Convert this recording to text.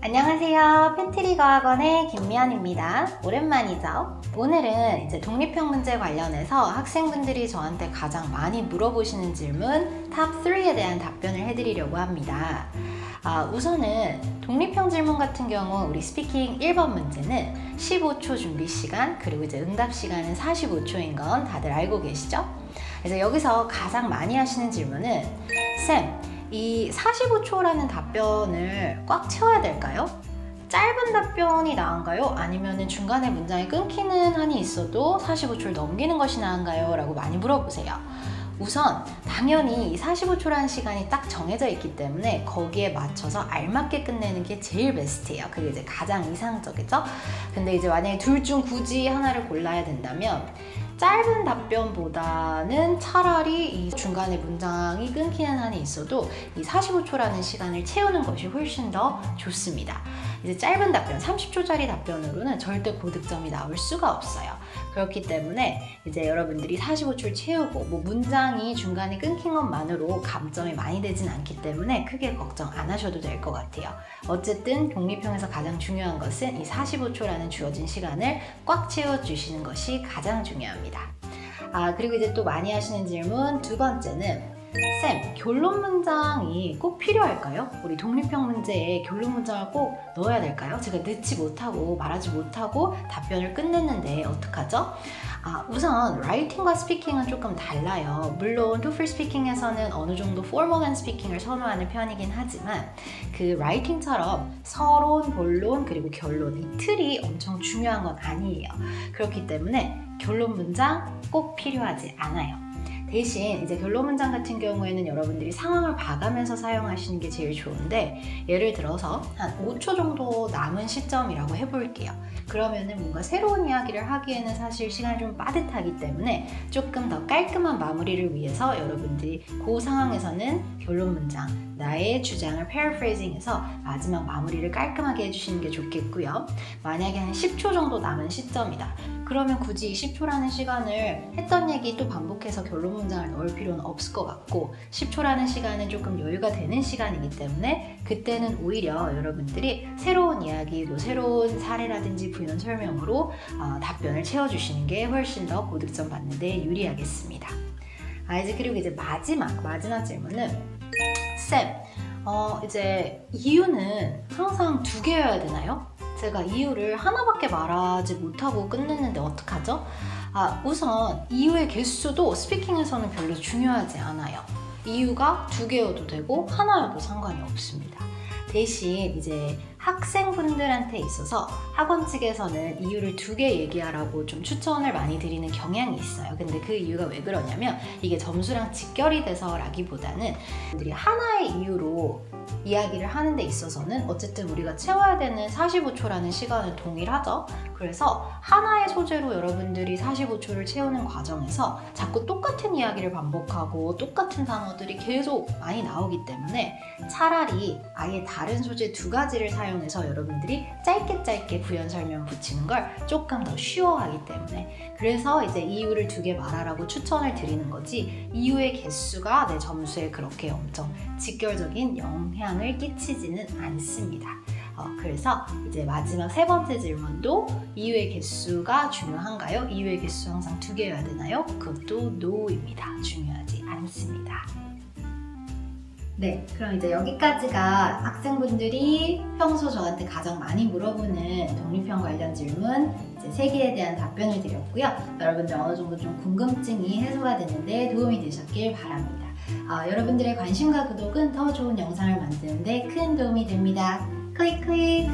안녕하세요. 펜트리과학원의 김미연입니다. 오랜만이죠? 오늘은 이제 독립형 문제 관련해서 학생분들이 저한테 가장 많이 물어보시는 질문 탑 3에 대한 답변을 해드리려고 합니다. 우선은 독립형 질문 같은 경우 우리 스피킹 1번 문제는 15초 준비 시간 그리고 이제 응답 시간은 45초인 건 다들 알고 계시죠? 그래서 여기서 가장 많이 하시는 질문은 쌤, 이 45초라는 답변을 꽉 채워야 될까요? 짧은 답변이 나은가요? 아니면 중간에 문장이 끊기는 한이 있어도 45초를 넘기는 것이 나은가요? 라고 많이 물어보세요. 우선 당연히 이 45초라는 시간이 딱 정해져 있기 때문에 거기에 맞춰서 알맞게 끝내는 게 제일 베스트예요. 그게 이제 가장 이상적이죠? 근데 이제 만약에 둘 중 굳이 하나를 골라야 된다면 짧은 답변보다는 차라리 이 중간에 문장이 끊기는 한이 있어도 이 45초라는 시간을 채우는 것이 훨씬 더 좋습니다. 이제 짧은 답변, 30초짜리 답변으로는 절대 고득점이 나올 수가 없어요. 그렇기 때문에 이제 여러분들이 45초를 채우고 문장이 중간에 끊긴 것만으로 감점이 많이 되진 않기 때문에 크게 걱정 안 하셔도 될 것 같아요. 어쨌든 독립형에서 가장 중요한 것은 이 45초라는 주어진 시간을 꽉 채워주시는 것이 가장 중요합니다. 그리고 이제 또 많이 하시는 질문 두 번째는 쌤, 결론 문장이 꼭 필요할까요? 우리 독립형 문제에 결론 문장을 꼭 넣어야 될까요? 제가 넣지 못하고 말하지 못하고 답변을 끝냈는데 어떡하죠? 우선 라이팅과 스피킹은 조금 달라요. 물론 토플 스피킹에서는 어느 정도 포멀한 스피킹을 선호하는 편이긴 하지만 그 라이팅처럼 서론, 본론, 그리고 결론 이 틀이 엄청 중요한 건 아니에요. 그렇기 때문에 결론 문장 꼭 필요하지 않아요. 대신 이제 결론 문장 같은 경우에는 여러분들이 상황을 봐가면서 사용하시는 게 제일 좋은데 예를 들어서 한 5초 정도 남은 시점이라고 해볼게요. 그러면은 뭔가 새로운 이야기를 하기에는 사실 시간이 좀 빠듯하기 때문에 조금 더 깔끔한 마무리를 위해서 여러분들이 그 상황에서는 결론 문장, 나의 주장을 paraphrasing해서 마지막 마무리를 깔끔하게 해주시는 게 좋겠고요. 만약에 한 10초 정도 남은 시점이다. 그러면 굳이 10초라는 시간을 했던 얘기 또 반복해서 결론 문장을 넣을 필요는 없을 것 같고 10초라는 시간은 조금 여유가 되는 시간이기 때문에 그때는 오히려 여러분들이 새로운 이야기, 또 새로운 사례라든지 부연 설명으로 답변을 채워주시는 게 훨씬 더 고득점 받는 데 유리하겠습니다. 그리고 이제 마지막 질문은 쌤, 이제 이유는 항상 2개여야 되나요? 제가 이유를 하나밖에 말하지 못하고 끝냈는데 어떡하죠? 우선 이유의 개수도 스피킹에서는 별로 중요하지 않아요. 이유가 2개여도 되고 하나여도 상관이 없습니다. 대신 이제 학생분들한테 있어서 학원 측에서는 이유를 2개 얘기하라고 좀 추천을 많이 드리는 경향이 있어요. 근데 그 이유가 왜 그러냐면 이게 점수랑 직결이 돼서라기보다는 분들이 하나의 이유로 이야기를 하는 데 있어서는 어쨌든 우리가 채워야 되는 45초라는 시간은 동일하죠. 그래서 하나의 소재로 여러분들이 45초를 채우는 과정에서 자꾸 똑같은 이야기를 반복하고 똑같은 단어들이 계속 많이 나오기 때문에 차라리 아예 다른 소재 2가지를 사용해서 여러분들이 짧게 부연 설명 붙이는 걸 조금 더 쉬워하기 때문에 그래서 이제 이유를 2개 말하라고 추천을 드리는 거지 이유의 개수가 내 점수에 그렇게 엄청 직결적인 영향을 끼치지는 않습니다. 그래서 이제 마지막 3번째 질문도 이유의 개수가 중요한가요? 이유의 개수 항상 2개여야 되나요? 그것도 NO입니다. 중요하지 않습니다. 네, 그럼 이제 여기까지가 학생분들이 평소 저한테 가장 많이 물어보는 독립형 관련 질문 이제 3개에 대한 답변을 드렸고요. 여러분들 어느 정도 좀 궁금증이 해소가 되는데 도움이 되셨길 바랍니다. 여러분들의 관심과 구독은 더 좋은 영상을 만드는 데 큰 도움이 됩니다. 클릭!